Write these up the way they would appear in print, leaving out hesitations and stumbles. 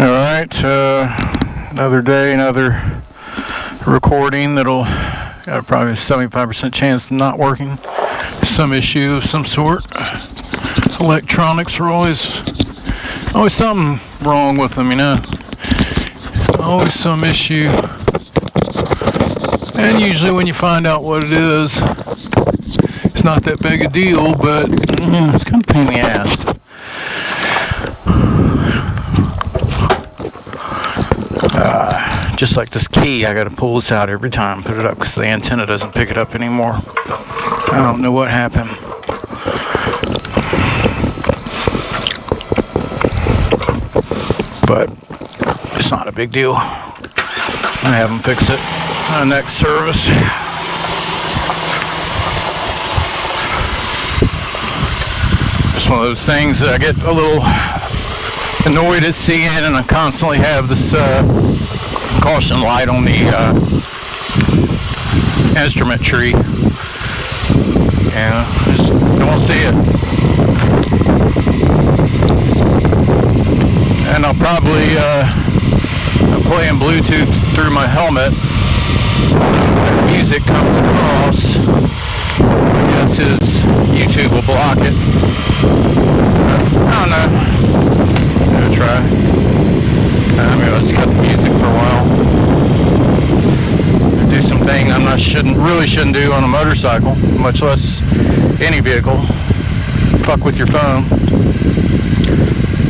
Alright, another day, another recording that'll got probably a 75% chance of not working. Some issue of some sort. Electronics are always something wrong with them, you know. Always some issue. And usually when you find out what it is, it's not that big a deal, but it's kind of a pain in the ass. Just like this key, I got to pull this out every time, put it up because the antenna doesn't pick it up anymore. I don't know what happened. But it's not a big deal. I have them fix it on the next service. It's one of those things that I get a little annoyed at seeing, and I constantly have this caution light on the instrument tree, and I just don't see it. And I'll probably I'm playing Bluetooth through my helmet, so when music comes across, I guess his YouTube will block it. I don't know. I'm gonna try. Maybe I'll just cut the music for a while. Do something really shouldn't do on a motorcycle, much less any vehicle. Fuck with your phone.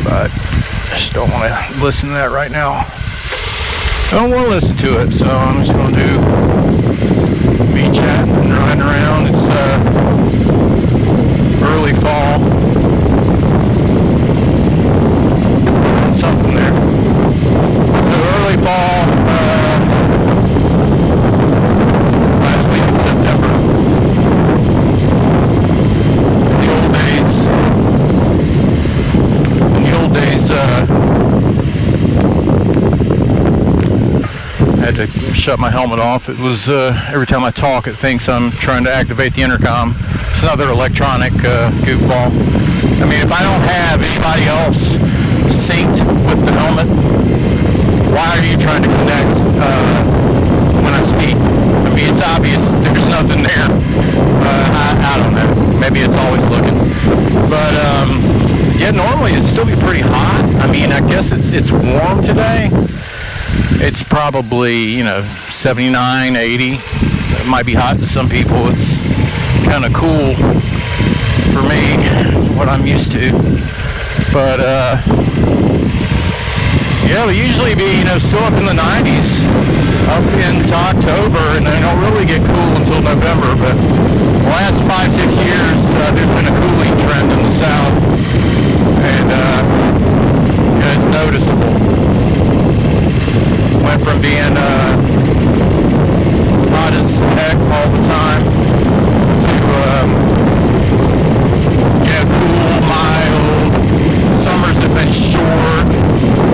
But I just don't want to listen to that right now. I don't want to listen to it, so I'm just going to do me chatting and riding around. It's early fall. Something there. So early fall, last week in September. In the old days, I had to shut my helmet off. It was, every time I talk, it thinks I'm trying to activate the intercom. It's another electronic goofball. I mean, if I don't have anybody else synced with the helmet, why are you trying to connect when I speak? I mean, it's obvious there's nothing there. I don't know. Maybe it's always looking. But yeah, normally it'd still be pretty hot. I mean, I guess it's warm today. It's probably, 79, 80. It might be hot to some people. It's kind of cool for me, what I'm used to. But yeah, it'll usually be, still up in the 90s up into October, and then it'll really get cool until November. But the last 5-6 years, there's been a cooling trend in the south, and it's noticeable. Went from being hot as heck all the time to cool, mild. Summers have been short.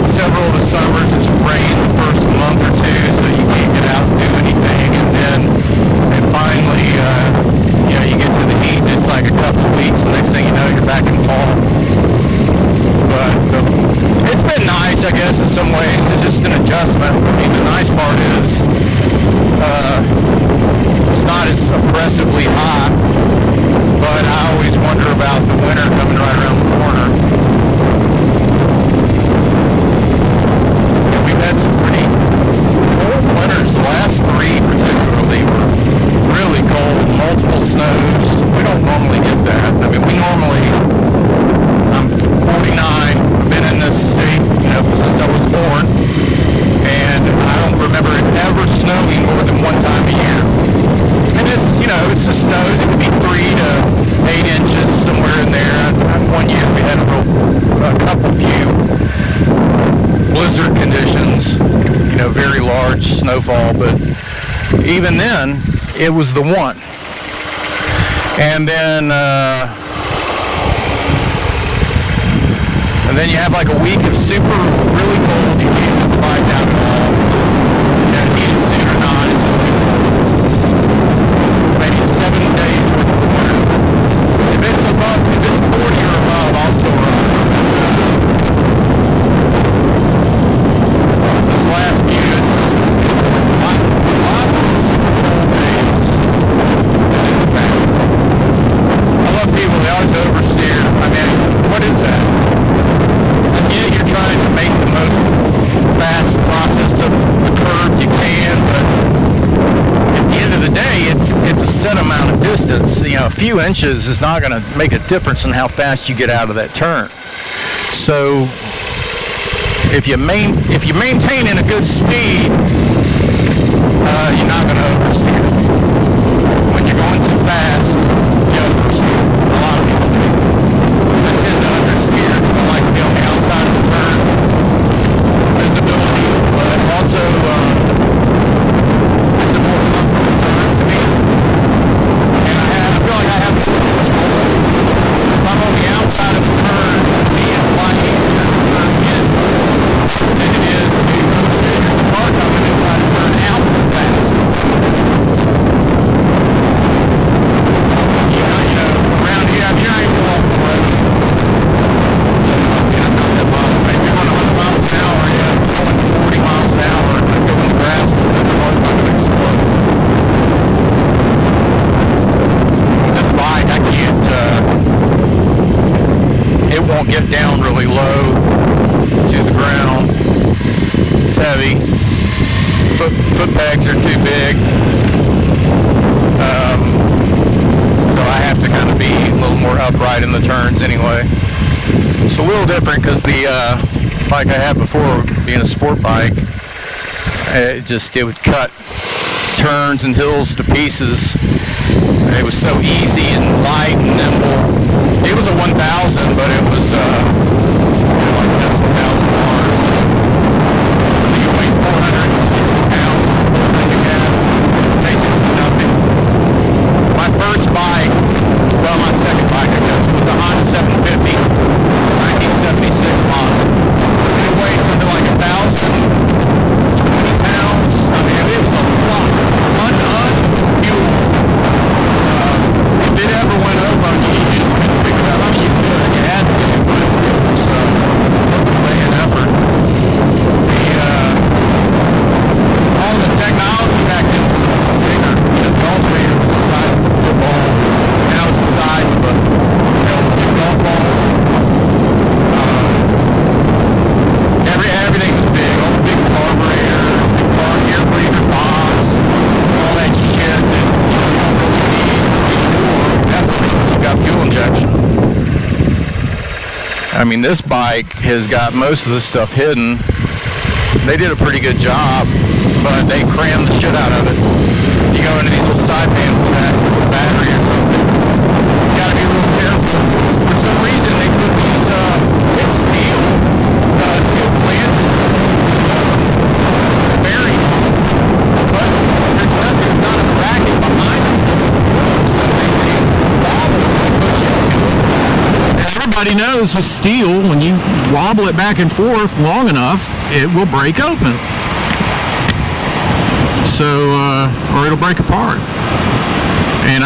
Several of the summers it's rained the first month or two, so you can't get out and do anything. And finally, you get to the heat, and it's like a couple of weeks. The next thing you know, you're back in fall. But it's been nice, I guess, in some ways. It's just an adjustment. I mean, the nice part is it's not as oppressively hot, but I always wonder about the winter coming right around the corner. And we've had some pretty cold winters. The last 3 particularly were really cold, multiple snows. We don't normally get that. I mean, I'm 49, I've been in this state, since I was born, and I don't remember it ever snowing more than one time a year. And it's the snows, it could be 3 to 8 inches, somewhere in there. And one year we had a few blizzard conditions, very large snowfall, but even then, it was the one. And then you have like a week of really cold. You can't find out at all. Just heat it soon or not. It's just too cold. Maybe 7 days worth of winter. If it's 40 or above, I'll still run. few inches is not going to make a difference in how fast you get out of that turn. So if you maintain in a good speed, you're not going to oversteer. When you're going too fast, you oversteer. A lot of people do. I tend to understeer because I like to be on the outside of the turn. Visibility, but also it's a more comfortable turn to me. And I feel like I have more control. If I'm on the outside of the turn, to me it's a lot easier to turn in than it is to say there's a car coming and try to turn out fast. Around here, if you're not even off the road, not that miles, maybe you're going 100 miles an hour, going 40 miles an hour, and I go in the grass, the car's not going to explode. This bike, I can't, it won't get down really low to the ground. It's heavy. Foot pegs are too big. So I have to kind of be a little more upright in the turns anyway. It's a little different because the bike I had before, being a sport bike, it would cut turns and hills to pieces. It was so easy and light and nimble. It was a 1000, but it was like that's 1,000 bars. I think it weighed 460 pounds full tank of gas, basically nothing. My first bike, well, my second bike, I guess, was a Honda 750, 1976 model. And it weighed something like 1,020 pounds. I mean, it was a lot. Unfueled. If it ever went over on you, you just couldn't pick it up. I mean, you could, you had to, but it was away an effort. All the technology back then was so much bigger. The alternator was the size of a football. Now it's the size of a 2 golf balls. Everything was big. All the big carburetors, big air breather box, all that shit that you don't really need anymore. Definitely, because you've got fuel injection. I mean, this bike has got most of this stuff hidden. They did a pretty good job, but they crammed the shit out of it. You go into these little side panel tracks, it's a battery or something. You gotta be a little careful. For some reason, they put these, it's steel flanges, bearing on them. But there's not a bracket behind them, so they wobble and they push into it. Everybody knows with steel, when you wobble it back and forth long enough, it will break open. So, or it'll break apart. And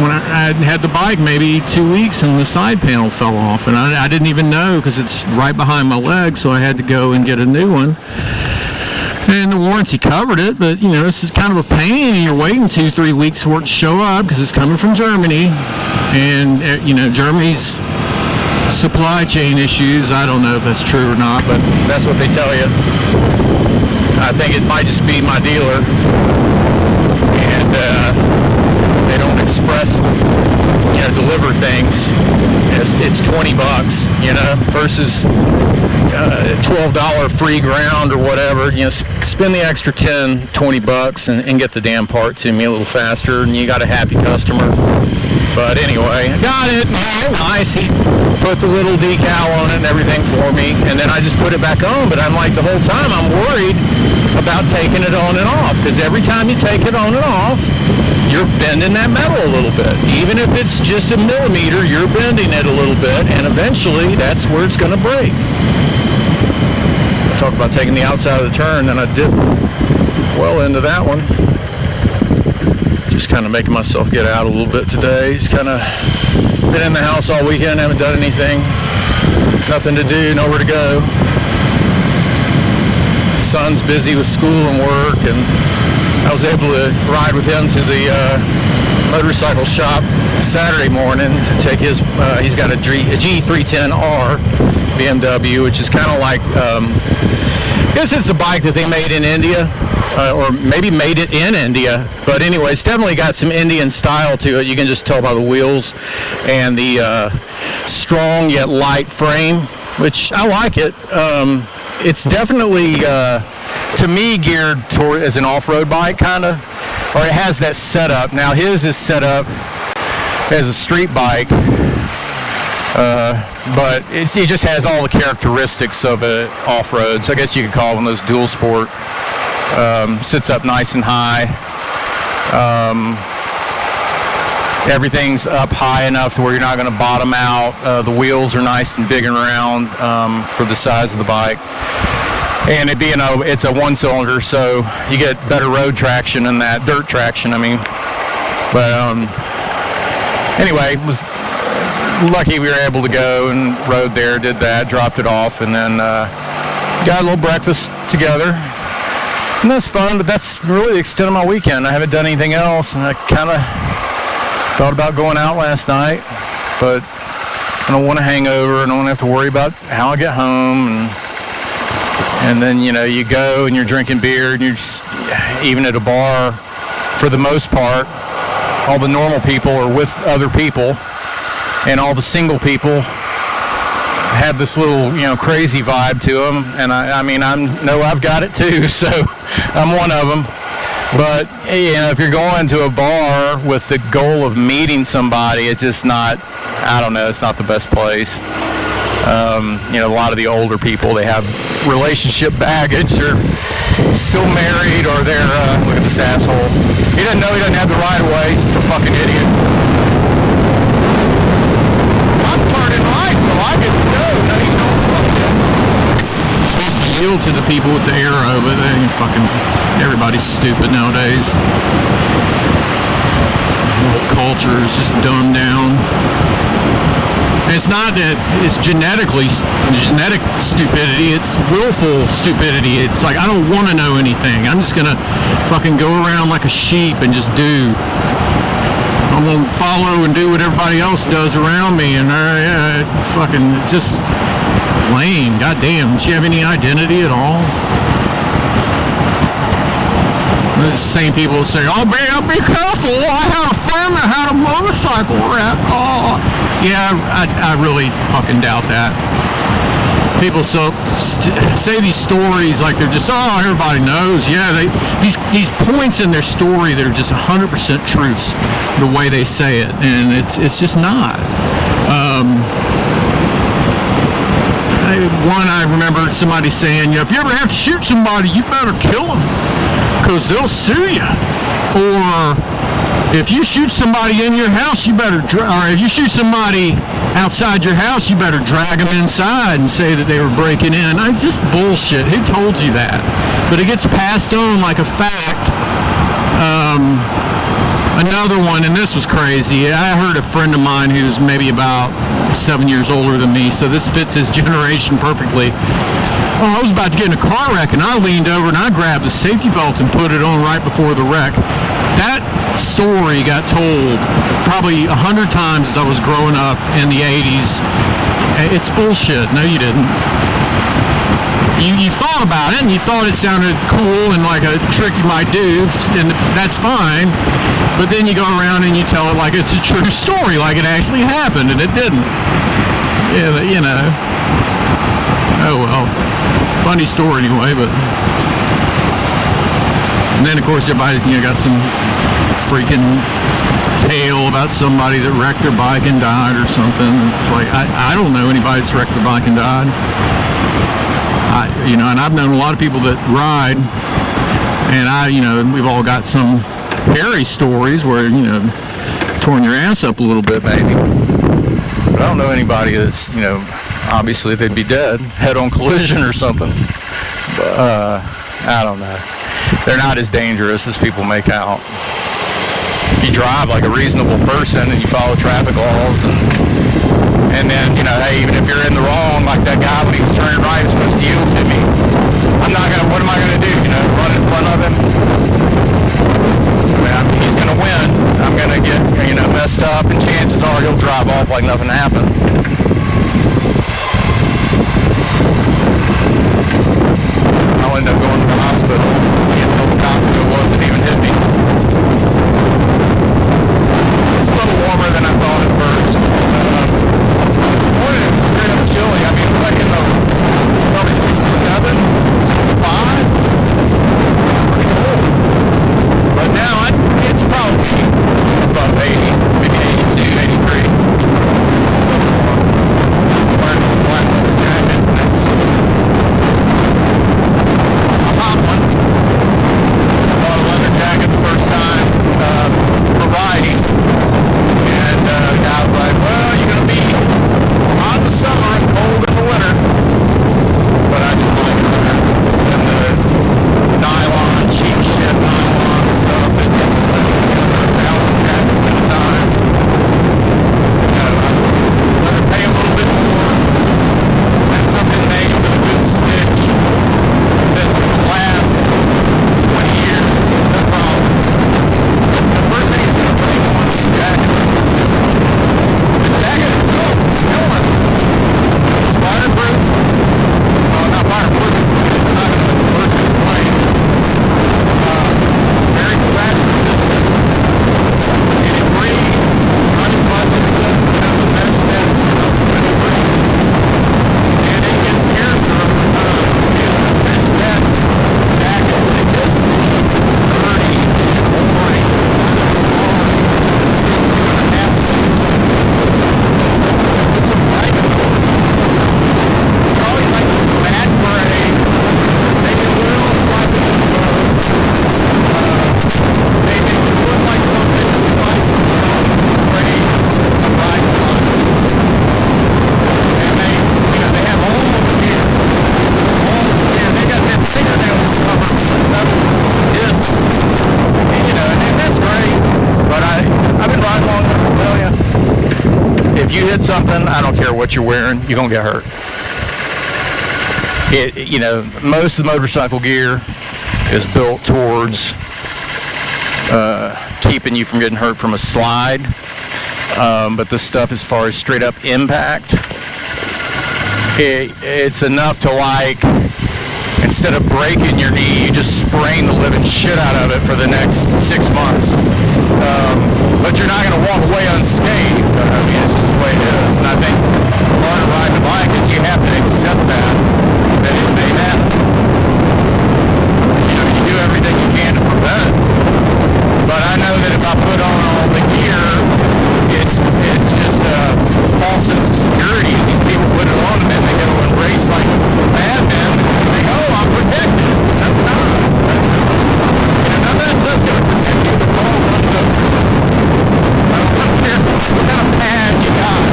when I had the bike maybe 2 weeks and the side panel fell off, and I didn't even know because it's right behind my leg, so I had to go and get a new one. And the warranty covered it, but this is kind of a pain, and you're waiting 2-3 weeks for it to show up because it's coming from Germany, and Germany's supply chain issues. I don't know if that's true or not, but that's what they tell you. I think it might just be my dealer, and they don't express, deliver things. It's $20, versus $12 free ground or whatever. Spend the extra $10-20 and get the damn part to me a little faster, and you got a happy customer. But anyway, I got it. Nice. He put the little decal on it and everything for me, and then I just put it back on. But I'm like, the whole time I'm worried about taking it on and off, because every time you take it on and off, you're bending that metal a little bit. Even if it's just a millimeter, you're bending it a little bit, and eventually that's where it's going to break. Talk about taking the outside of the turn, and I dipped well into that one. Just kind of making myself get out a little bit today. Just kind of been in the house all weekend, haven't done anything. Nothing to do, nowhere to go. Son's busy with school and work, and I was able to ride with him to the motorcycle shop Saturday morning to take his, he's got a G310R BMW, which is kind of like, I guess it's the bike that they made in India, or maybe made it in India. But anyway, it's definitely got some Indian style to it. You can just tell by the wheels and the strong yet light frame, which I like it. It's definitely, to me, geared toward as an off-road bike, kind of. Or it has that setup. Now his is set up as a street bike, but it just has all the characteristics of an off-road. So I guess you could call them those dual sport. Sits up nice and high. Everything's up high enough to where you're not going to bottom out. The wheels are nice and big and round for the size of the bike. And it being it's a one-cylinder, so you get better road traction than that dirt traction. I mean, but anyway, was lucky we were able to go and rode there, did that, dropped it off, and then got a little breakfast together. And that's fun, but that's really the extent of my weekend. I haven't done anything else, and I kind of thought about going out last night, but I don't want a hangover. I don't want to have to worry about how I get home. And then, you know, you go and you're drinking beer, and you're just, even at a bar, for the most part, all the normal people are with other people, and all the single people have this little, you know, crazy vibe to them. And I mean, I've got it too, so I'm one of them. But, you know, if you're going to a bar with the goal of meeting somebody, it's just not, I don't know, it's not the best place. You know, a lot of the older people, they have relationship baggage, or still married, or they're, look at this asshole. He doesn't know he doesn't have the right of way. He's just a fucking idiot. I'm turning right, so I get to go. No, you don't fucking go. You're supposed to yield to the people with the arrow, but they ain't fucking, everybody's stupid nowadays. The whole culture is just dumbed down. It's not that it's genetic stupidity, it's willful stupidity. It's like, I don't want to know anything. I'm just going to fucking go around like a sheep and just do. I'm going to follow and do what everybody else does around me. And fucking just lame. Goddamn. Does she have any identity at all? The same people say, oh, man, be careful. I had a friend that had a motorcycle wreck. Oh. Yeah, I really fucking doubt that. People say these stories like they're just, oh, everybody knows. Yeah, these points in their story that are just 100% truths the way they say it, and it's just not. I remember somebody saying, if you ever have to shoot somebody, you better kill them, because they'll sue you. Or if you shoot somebody in your house, you better, or if you shoot somebody outside your house, you better drag them inside and say that they were breaking in. It's just bullshit. Who told you that? But it gets passed on like a fact. Another one, and this was crazy. I heard a friend of mine who's maybe about 7 years older than me, so this fits his generation perfectly. Oh, I was about to get in a car wreck, and I leaned over and I grabbed the safety belt and put it on right before the wreck. That story got told probably 100 times as I was growing up in the 80s. It's bullshit. No, you didn't. You thought about it, and you thought it sounded cool and like a trick you might do, and that's fine. But then you go around and you tell it like it's a true story, like it actually happened, and it didn't. Yeah, you know. Oh well. Funny story anyway, but... And then, of course, everybody's, got some freaking tale about somebody that wrecked their bike and died or something. It's like, I don't know anybody that's wrecked their bike and died. And I've known a lot of people that ride, and we've all got some hairy stories where, torn your ass up a little bit, maybe. But I don't know anybody that's, obviously they'd be dead, head-on collision or something. But, I don't know. They're not as dangerous as people make out. If you drive like a reasonable person and you follow traffic laws, and then, hey, even if you're in the wrong, like that guy when he was turning right was supposed to yield to me, what am I going to do, run in front of him? I mean, he's going to win. I'm going to get something, I don't care what you're wearing, you're gonna get hurt. You know, most of the motorcycle gear is built towards keeping you from getting hurt from a slide, but the stuff as far as straight up impact, it's enough to, like, instead of breaking your knee, you just sprain the living shit out of it for the next 6 months. But you're not going to walk away unscathed. I mean, this is the way it is. And I think part of riding a bike is you have to accept that it may happen. You know, you do everything you can to prevent it. But I know that if I put on all the gear, it's just a false sense of security. These people put it on and then they go and race like madmen and think, oh, I'm protected. I'm not. You know, none of that stuff's going to protect you. The ball runs over. I don't care what kind of pad you got.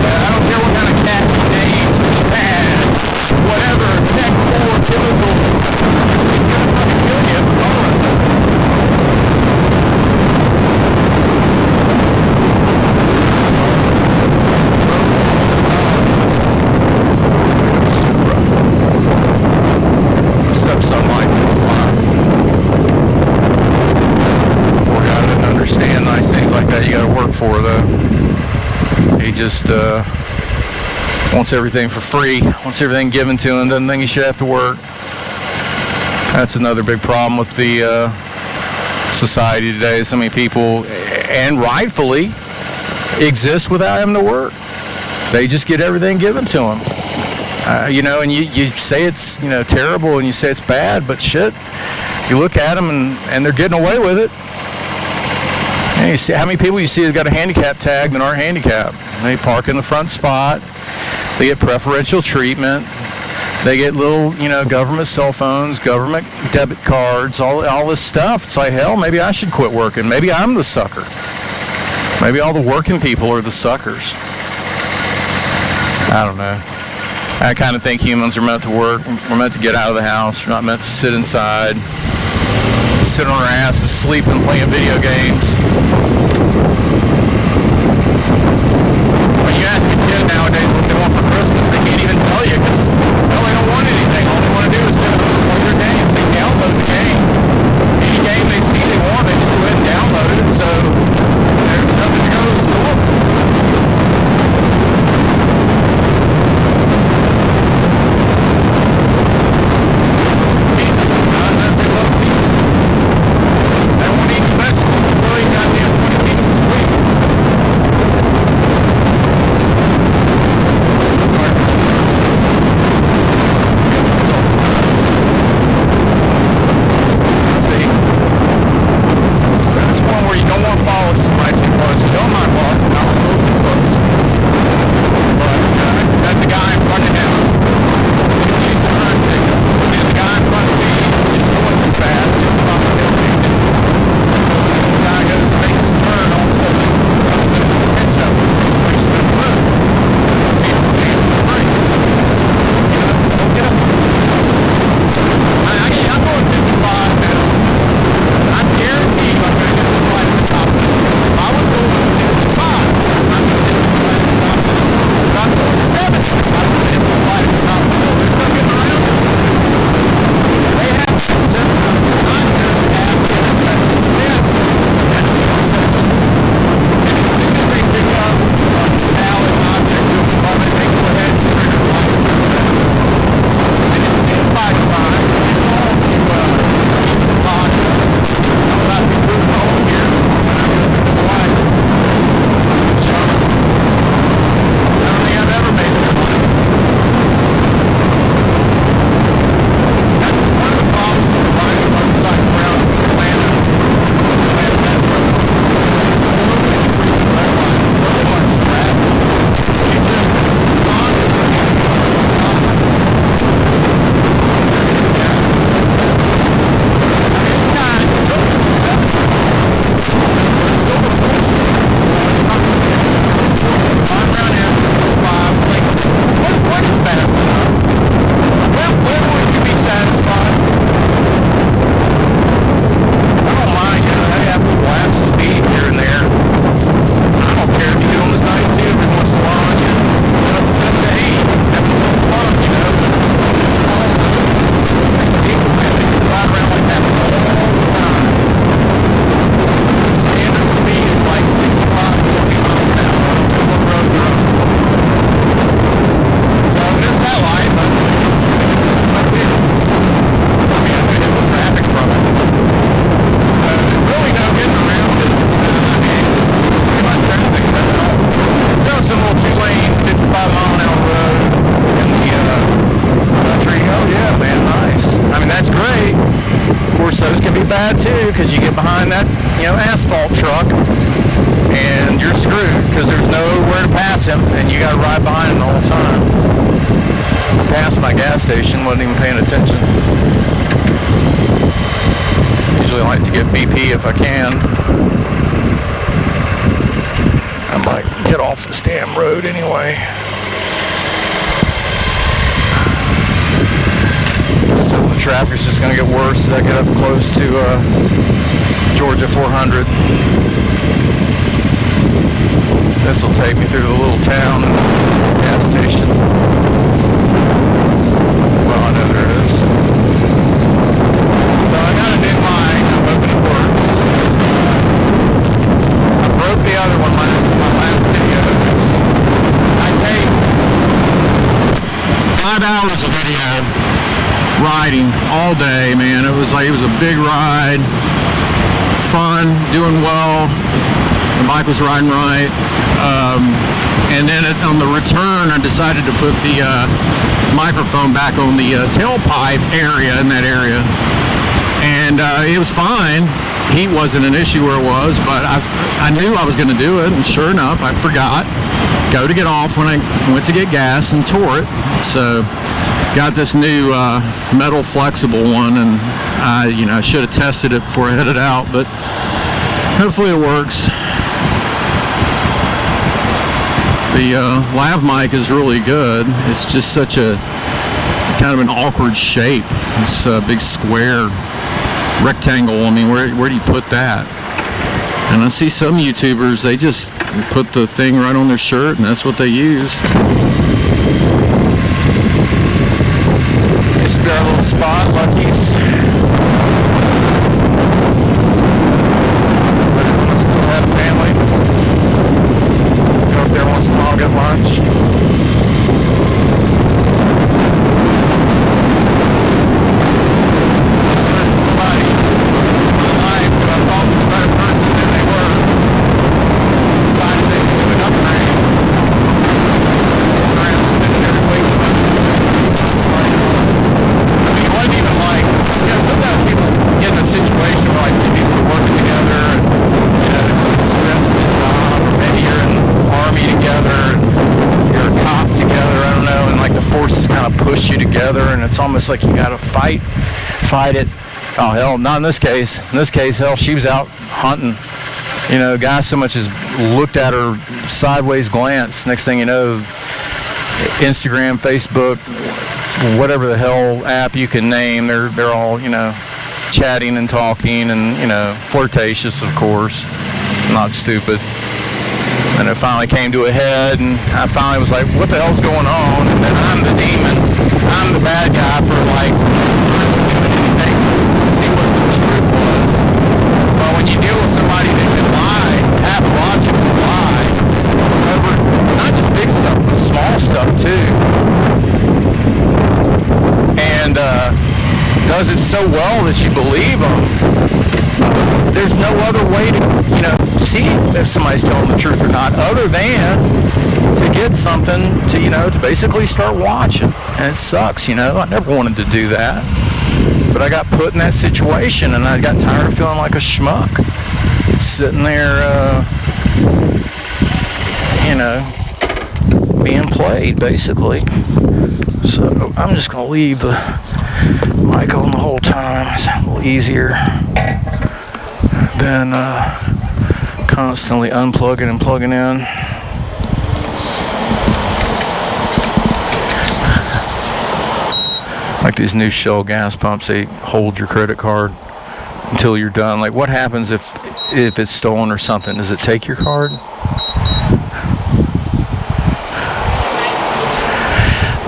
I don't care what kind of catchy names, pad, whatever, Tech 4, chemical. It's going to fucking kill you if the ball runs over. Sunlight is alive. Poor guy didn't understand nice things like that. You got to work for, though. He just wants everything for free, wants everything given to him, doesn't think he should have to work. That's another big problem with the society today. So many people, and rightfully, exist without having to work. They just get everything given to them. You know, and you say it's, you know, terrible and you say it's bad, but shit, you look at them and they're getting away with it. And you see how many people you see that got a handicap tag that aren't handicapped. They park in the front spot. They get preferential treatment. They get little, you know, government cell phones, government debit cards, all this stuff. It's like, hell, maybe I should quit working. Maybe I'm the sucker. Maybe all the working people are the suckers. I don't know. I kind of think humans are meant to work. We're meant to get out of the house. We're not meant to sit inside, sit on our asses, sleeping, playing video games. When you ask a kid nowadays what they want for Christmas, they can't even tell you because, no, they don't want anything. All they want to do is sit at home and play their games. They download the game. Any game they see they want, they just go ahead and download it. So there's nothing to go to the store for. They won't eat vegetables until you got bad too, because you get behind that, asphalt truck, and you're screwed because there's nowhere to pass him, and you got to ride behind him the whole time. I passed my gas station, wasn't even paying attention. Usually like to get BP if I can. I might get off this damn road anyway. So the traffic's just going to get worse as I get up close to Georgia 400. This will take me through the little town and gas station. Well, I know there it is. So I got a new mic. I'm hoping it works. I broke the other one my last video. I taped 5 hours of video riding all day, man. It was a big ride, fun, doing well. The bike was riding right. And then on the return, I decided to put the microphone back on the tailpipe area in that area. And it was fine. Heat wasn't an issue where it was, but I knew I was going to do it, and sure enough, I forgot. Go to get off when I went to get gas and tore it. So got this new metal flexible one, and I should have tested it before I headed out, but hopefully it works. The lav mic is really good. It's just it's kind of an awkward shape. It's a big square rectangle. I mean, where do you put that? And I see some YouTubers, they just put the thing right on their shirt, and that's what they use. It's our little spot, Lucky's. Still have family. Go up there once in a while, get lunch. Somebody in my life that I thought was a better person than they were decided they could do an upgrade. Around spending every week with them. It wasn't even like, sometimes people get in a situation where like two people are working together and, there's some stress in the job, or maybe you're in the army together and you're a cop together, I don't know, and like the forces kind of push you together and it's almost like you gotta fight it. Oh hell, not in this case. In this case, hell, she was out hunting. Guy so much as looked at her sideways glance. Next thing you know, Instagram, Facebook, whatever the hell app you can name, they're all, chatting and talking and, flirtatious, of course, not stupid. And it finally came to a head, and I finally was like, what the hell's going on? And then I'm the demon. I'm the bad guy for, like, not doing anything to see what the truth was. But when you deal with somebody that can lie, pathological lie, over not just big stuff, but small stuff, too. And does it so well that you believe them. There's no other way to, see if somebody's telling the truth or not, other than to get something to basically start watching. And it sucks, I never wanted to do that. But I got put in that situation, and I got tired of feeling like a schmuck. Sitting there, being played, basically. So I'm just going to leave the mic on the whole time. It's a little easier than constantly unplugging and plugging in. Like these new Shell gas pumps, they hold your credit card until you're done. Like, what happens if it's stolen or something? Does it take your card?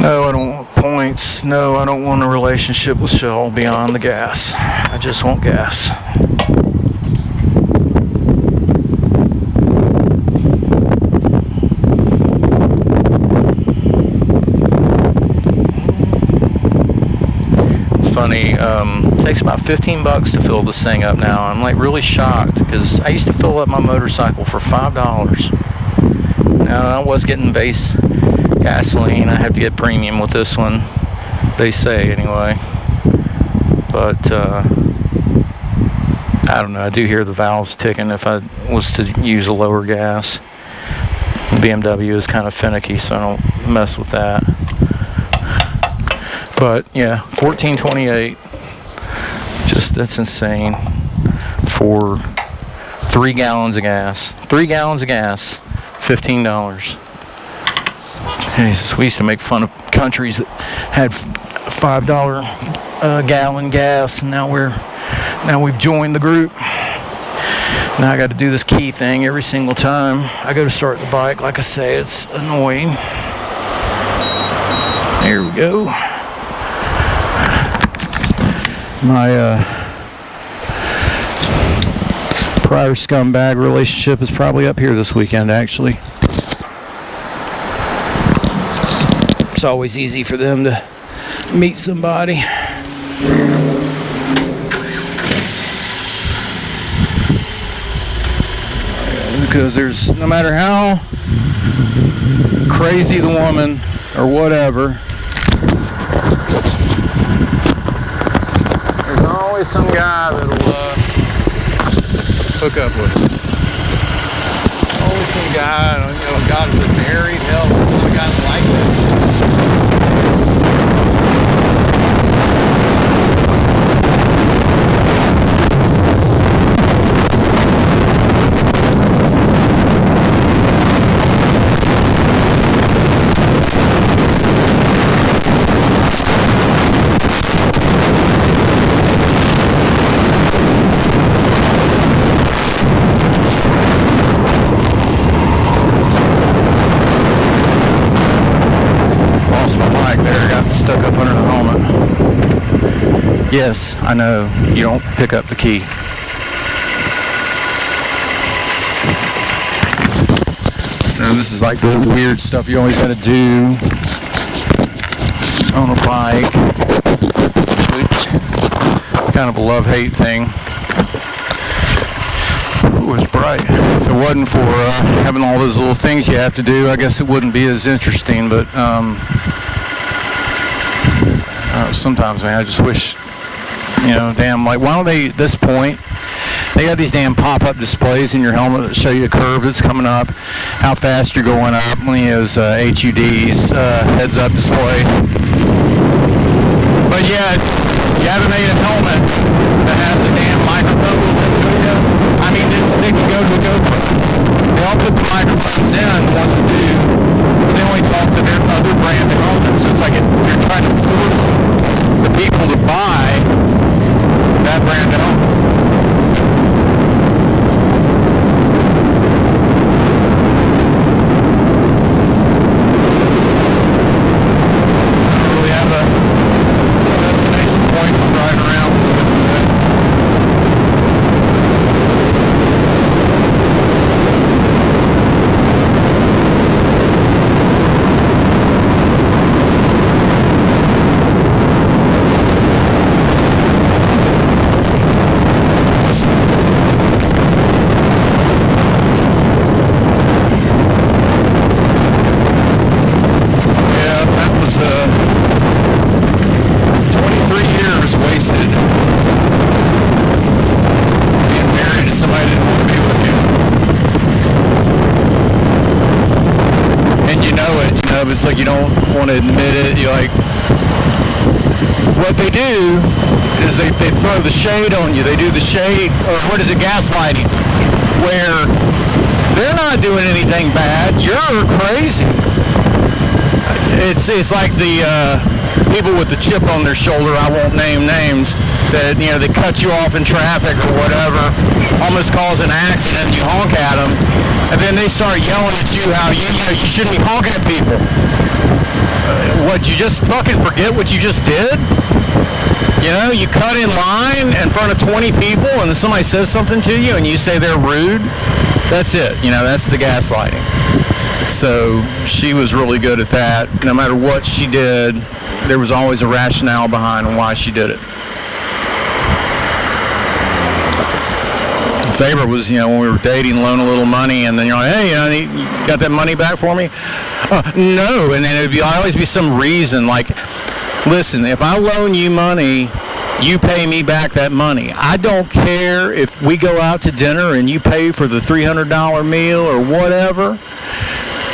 No, I don't want points. No, I don't want a relationship with Shell beyond the gas. I just want gas. Funny, it takes about $15 to fill this thing up now. I'm like really shocked because I used to fill up my motorcycle for $5. Now I was getting base gasoline. I have to get premium with this one, they say anyway. But I don't know. I do hear the valves ticking if I was to use a lower gas. BMW is kind of finicky, so I don't mess with that. But yeah, $14.28. Just, that's insane for 3 gallons of gas. 3 gallons of gas, $15. Jesus, we used to make fun of countries that had $5 gallon gas, and now we've joined the group. Now I got to do this key thing every single time I go to start the bike. Like I say, it's annoying. There we go. My prior scumbag relationship is probably up here this weekend, actually. It's always easy for them to meet somebody. Because there's, no matter how crazy the woman or whatever, there's always some guy that'll hook up with her. Always some guy, God was married, hell, some guys like that. Stuck up under the helmet. Yes, I know, you don't pick up the key. So this is like the weird stuff you always gotta do on a bike. It's kind of a love-hate thing. Ooh, it's bright. If it wasn't for having all those little things you have to do, I guess it wouldn't be as interesting, but sometimes, man, I just wish, damn, like, why don't they, at this point, they got these damn pop-up displays in your helmet that show you a curve that's coming up, how fast you're going up, one of those HUDs, heads-up display. But yet, you haven't made a helmet that has a damn microphone built into it. I mean, they can go to a GoPro. They all put the microphones in once they do, but they only talk to their other brand of helmets. So it's like you're trying to force the people to buy that brand of helmet. I don't really have a destination point to ride around with. It's like you don't want to admit it. You're like, what they do is they throw the shade on you. They do the shade, or what is it, gaslighting, where they're not doing anything bad. You're crazy. It's like the people with the chip on their shoulder, I won't name names, that they cut you off in traffic or whatever, almost cause an accident, and you honk at them, and then they start yelling at you how you shouldn't be honking at people. What, you just fucking forget what you just did? You cut in line in front of 20 people and then somebody says something to you and you say they're rude. That's it. That's the gaslighting. So she was really good at that. No matter what she did, there was always a rationale behind why she did it. Favorite was, when we were dating, loan a little money, and then you're like, hey, you got that money back for me? No, and then it'd always be some reason, like, listen, if I loan you money you pay me back that money. I don't care if we go out to dinner and you pay for the $300 meal or whatever.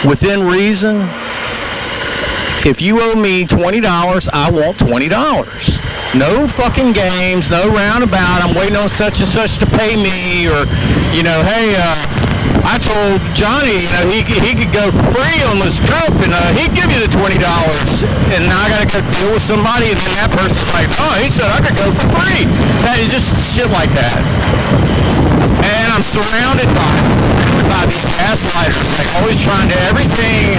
Within reason, if you owe me $20, I want $20. No fucking games, no roundabout. I'm waiting on such and such to pay me, or, hey, I told Johnny, he could go for free on this trip, and he'd give you the $20, and now I gotta go deal with somebody, and then that person's like, oh, he said I could go for free. That is just shit like that. And I'm surrounded by these gaslighters, like always trying to, everything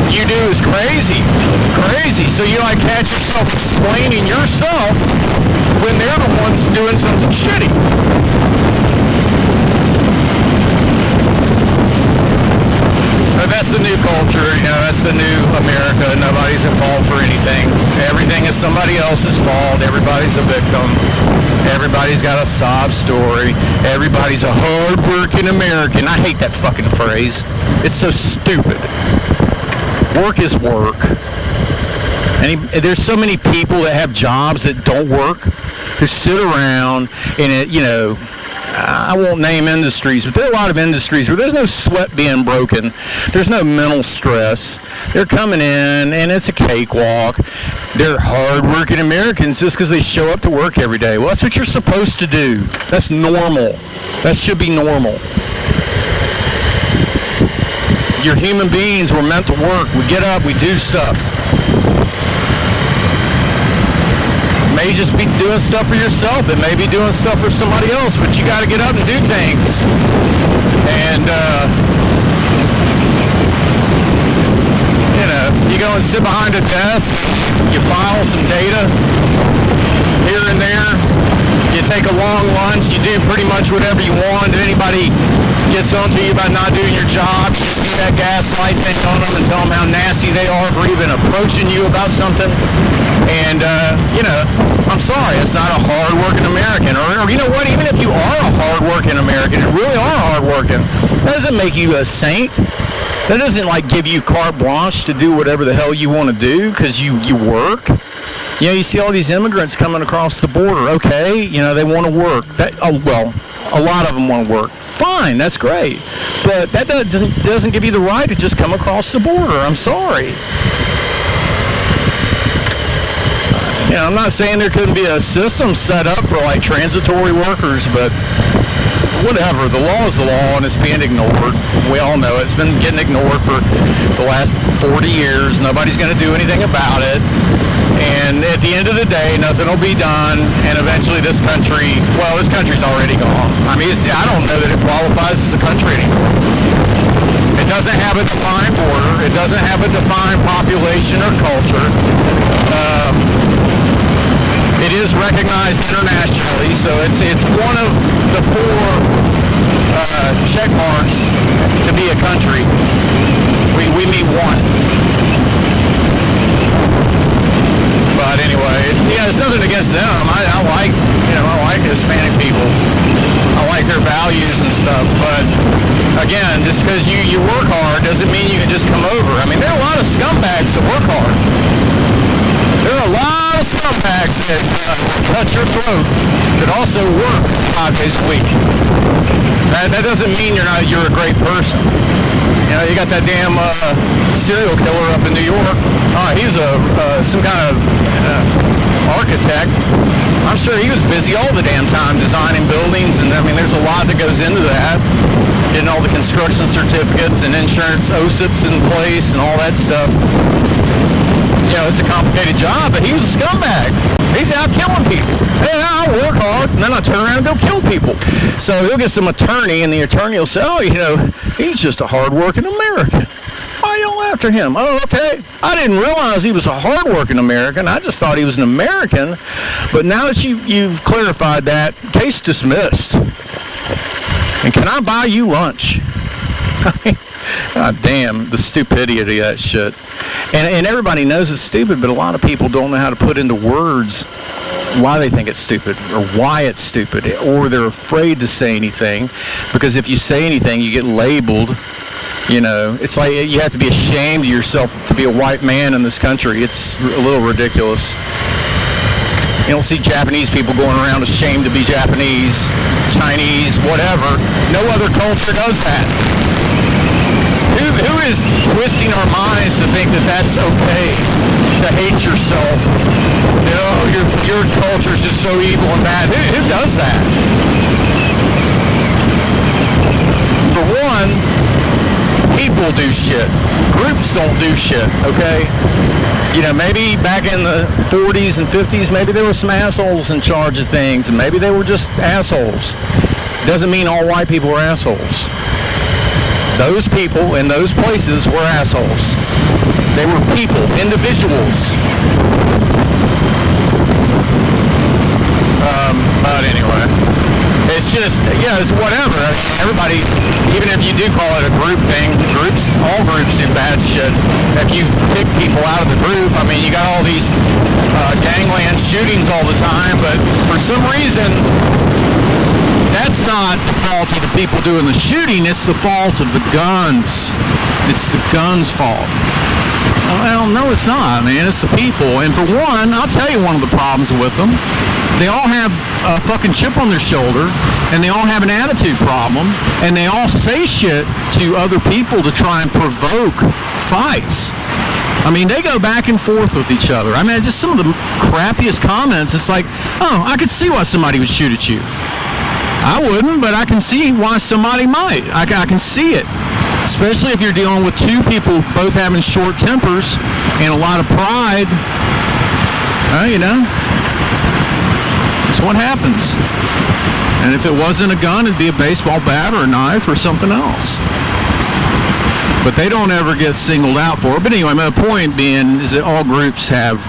you do is crazy. So you catch yourself explaining yourself when they're the ones doing something shitty. But that's the new culture, that's the new America. Nobody's at fault for anything. Everything is somebody else's fault. Everybody's a victim. Everybody's got a sob story. Everybody's a hard-working American. I hate that fucking phrase. It's so stupid. Work is work. And there's so many people that have jobs that don't work, who sit around and I won't name industries, but there are a lot of industries where there's no sweat being broken. There's no mental stress. They're coming in, and it's a cakewalk. They're hard-working Americans just because they show up to work every day. Well, that's what you're supposed to do. That's normal. That should be normal. You're human beings. We're meant to work. We get up. We do stuff. May just be doing stuff for yourself. It may be doing stuff for somebody else, but you got to get up and do things. And, you go and sit behind a desk, you file some data here and there, you take a long lunch, you do pretty much whatever you want. If anybody gets onto you about not doing your job, you see that gaslight thing on them and tell them how nasty they are for even approaching you about something. And, I'm sorry, it's not a hard-working American. Or you know what, even if you are a hard-working American, and really are hard-working, that doesn't make you a saint. That doesn't, give you carte blanche to do whatever the hell you want to do because you work. You see all these immigrants coming across the border. Okay, they want to work. A lot of them want to work. Fine, that's great. But that doesn't give you the right to just come across the border. I'm sorry. I'm not saying there couldn't be a system set up for transitory workers, but whatever. The law is the law, and it's being ignored. We all know it. It's been getting ignored for the last 40 years. Nobody's going to do anything about it. And at the end of the day, nothing will be done, and eventually this country's already gone. I mean, I don't know that it qualifies as a country anymore. It doesn't have a defined border. It doesn't have a defined population or culture. It is recognized internationally, so it's one of the four check marks to be a country. We meet one. But anyway, it's nothing against them. I like Hispanic people. I like their values and stuff. But again, just because you work hard doesn't mean you can just come over. I mean, there are a lot of scumbags that work hard. There are a lot of scumbags that cut your throat that also work 5 days a week. That doesn't mean you're a great person. You got that damn serial killer up in New York. He's some kind of architect. I'm sure he was busy all the damn time designing buildings, and I mean, there's a lot that goes into that. Getting all the construction certificates and insurance OSIPs in place and all that stuff. It's a complicated job, but he was a scumbag. He's out killing people. Hey, I'll work hard, and then I'll turn around and go kill people. So he'll get some attorney, and the attorney will say, he's just a hard-working American. Why are y'all after him? Oh, okay. I didn't realize he was a hard-working American. I just thought he was an American. But now that you've clarified that, case dismissed. And can I buy you lunch? God damn, the stupidity of that shit. And everybody knows it's stupid, but a lot of people don't know how to put into words why they think it's stupid or why it's stupid, or they're afraid to say anything because if you say anything, you get labeled. It's like you have to be ashamed of yourself to be a white man in this country. It's a little ridiculous. You don't see Japanese people going around ashamed to be Japanese, Chinese, whatever. No other culture does that. Who is twisting our minds to think that that's okay, to hate yourself? You know, your culture is just so evil and bad. Who does that? For one, people do shit. Groups don't do shit, okay? You know, maybe back in the 40s and 50s, maybe there were some assholes in charge of things, and maybe they were just assholes. Doesn't mean all white people were assholes. Those people in those places were assholes. They were people, individuals. But anyway, it's just, yeah, it's whatever. I mean, everybody, even if you do call it a group thing, all groups do bad shit. If you pick people out of the group, I mean, you got all these gangland shootings all the time, but for some reason, that's not the fault of the people doing the shooting, it's the fault of the guns. It's the guns' fault. Well, no, it's not, man. It's the people. And for one, I'll tell you one of the problems with them. They all have a fucking chip on their shoulder, and they all have an attitude problem, and they all say shit to other people to try and provoke fights. I mean, they go back and forth with each other. I mean, just some of the crappiest comments. It's like, oh, I could see why somebody would shoot at you. I wouldn't, but I can see why somebody might. I can see it. Especially if you're dealing with two people both having short tempers and a lot of pride. You know, that's what happens. And if it wasn't a gun, it'd be a baseball bat or a knife or something else. But they don't ever get singled out for it. But anyway, my point being is that all groups have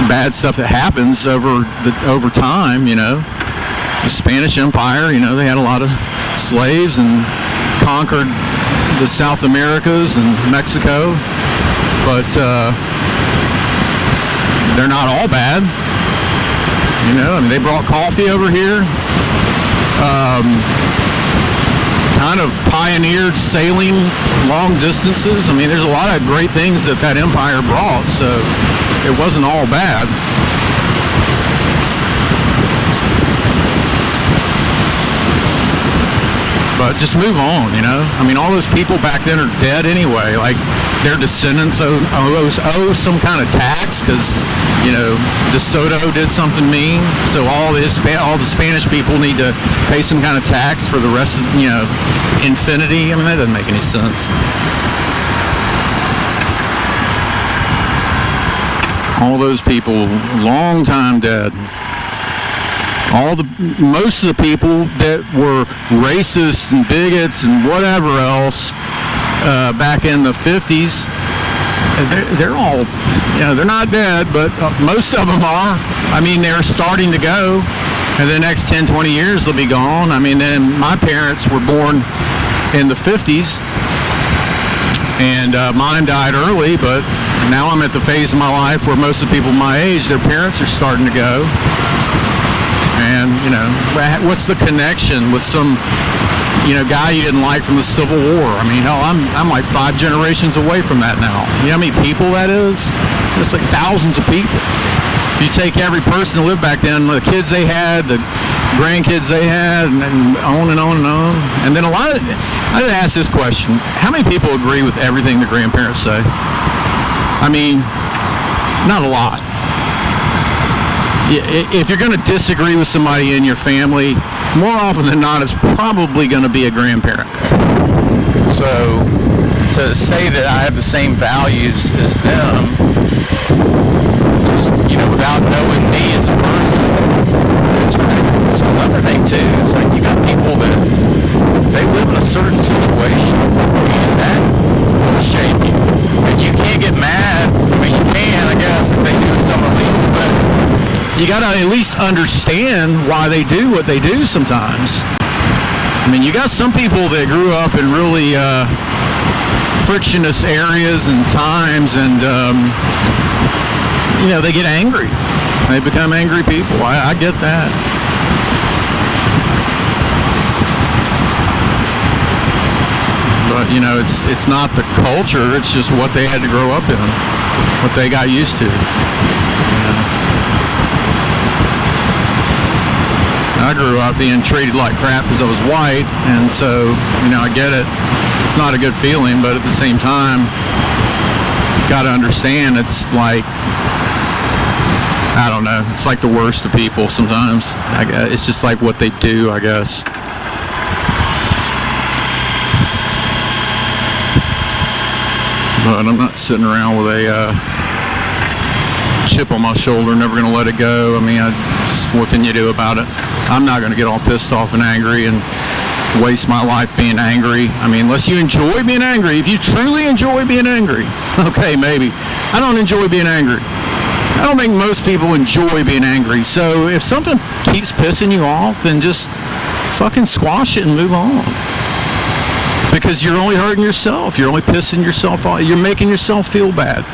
bad stuff that happens over time, you know. The Spanish Empire, you know, they had a lot of slaves and conquered the South Americas and Mexico, but they're not all bad. You know, I mean, they brought coffee over here, kind of pioneered sailing long distances. I mean, there's a lot of great things that empire brought, so it wasn't all bad. But just move on, you know? I mean, all those people back then are dead anyway. Like, their descendants owe some kind of tax because, you know, De Soto did something mean. So all the Spanish people need to pay some kind of tax for the rest of, you know, infinity. I mean, that doesn't make any sense. All those people, long time dead. Most of the people that were racists and bigots and whatever else back in the 50s, they're all, you know, they're not dead, but most of them are. I mean, they're starting to go. In the next 10, 20 years, they'll be gone. I mean, then my parents were born in the 50s, and mine died early, but now I'm at the phase of my life where most of the people my age, their parents are starting to go. And, you know, what's the connection with some, you know, guy you didn't like from the Civil War? I mean, hell, I'm like 5 generations away from that now. You know how many people that is? It's like thousands of people. If you take every person who lived back then, the kids they had, the grandkids they had, and on and on and on. And then I ask this question: how many people agree with everything the grandparents say? I mean, not a lot. If you're going to disagree with somebody in your family, more often than not, it's probably going to be a grandparent. So to say that I have the same values as them, just, you know, without knowing me as a person, it's ridiculous. Another thing too, it's like you got people that they live in a certain situation, and that will shape you. And you can't get mad. I mean, you can, I guess, if they do something illegal, but you got to at least understand why they do what they do sometimes. I mean, you got some people that grew up in really frictionless areas and times, and, you know, they get angry. They become angry people. I get that. But, you know, it's not the culture. It's just what they had to grow up in, what they got used to. You know? I grew up being treated like crap because I was white, and so, I get it. It's not a good feeling, but at the same time, got to understand it's like, I don't know, it's like the worst of people sometimes. It's just like what they do, I guess. But I'm not sitting around with a chip on my shoulder, never going to let it go. I mean, what can you do about it? I'm not going to get all pissed off and angry and waste my life being angry. I mean, unless you enjoy being angry. If you truly enjoy being angry, okay, maybe. I don't enjoy being angry. I don't think most people enjoy being angry. So if something keeps pissing you off, then just fucking squash it and move on. Because you're only hurting yourself. You're only pissing yourself off. You're making yourself feel bad.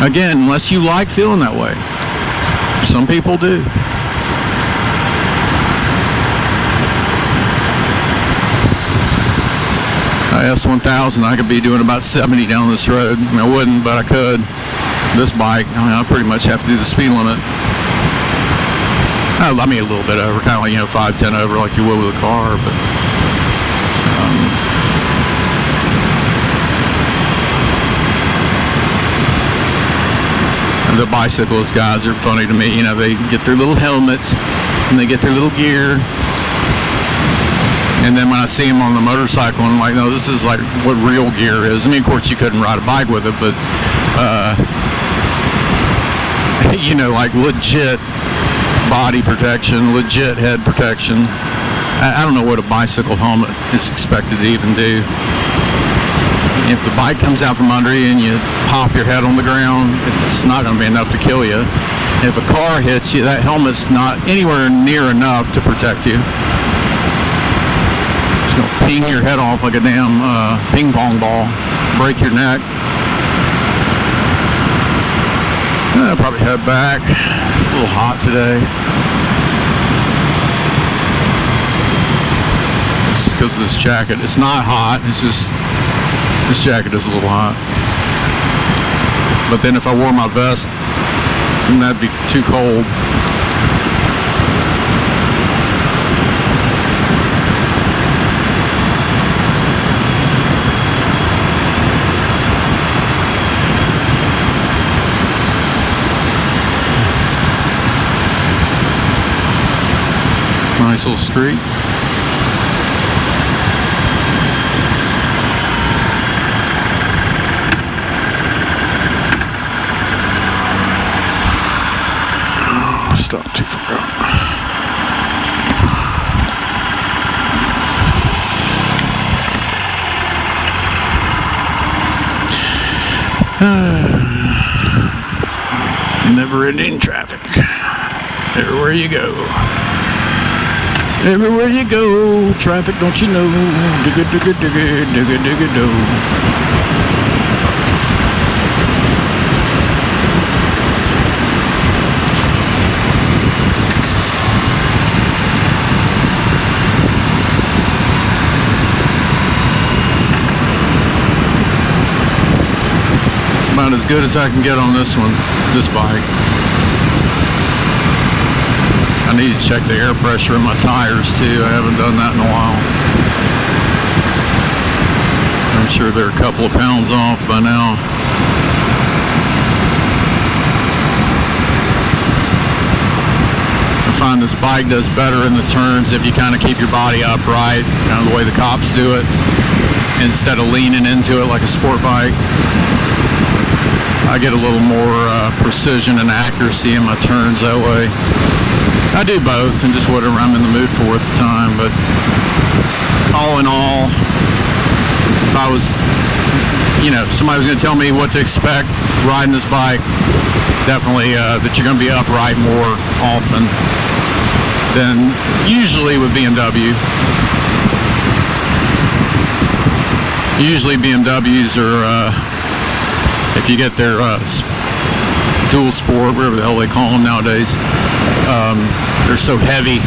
Again, unless you like feeling that way. Some people do. S1000, I could be doing about 70 down this road. I wouldn't, but I could. This bike, I pretty much have to do the speed limit. I mean, a little bit over, kind of like, 5, 10 over like you would with a car, but the bicyclist guys are funny to me. They get their little helmet and they get their little gear. And then when I see them on the motorcycle, I'm like, no, this is like what real gear is. I mean, of course, you couldn't ride a bike with it, but, like legit body protection, legit head protection. I don't know what a bicycle helmet is expected to even do. If the bike comes out from under you and you pop your head on the ground, it's not going to be enough to kill you. If a car hits you, that helmet's not anywhere near enough to protect you. Gonna ping your head off like a damn ping pong ball, break your neck. I'll probably head back. It's a little hot today. It's because of this jacket. It's not hot, it's just this jacket is a little hot. But then if I wore my vest, then that'd be too cold. Nice little street. Stop too far out. Never-ending traffic. Everywhere you go. Everywhere you go, traffic, don't you know? Digga, digga, digga, digga, digga, do. It's about as good as I can get on this bike. I need to check the air pressure in my tires too. I haven't done that in a while. I'm sure they're a couple of pounds off by now. I find this bike does better in the turns if you kind of keep your body upright, kind of the way the cops do it, instead of leaning into it like a sport bike. I get a little more precision and accuracy in my turns that way. I do both, and just whatever I'm in the mood for at the time, but all in all, if I was, somebody was going to tell me what to expect riding this bike, definitely that you're going to be upright more often than usually with BMW. Usually BMWs are, if you get their dual sport, whatever the hell they call them nowadays, they're so heavy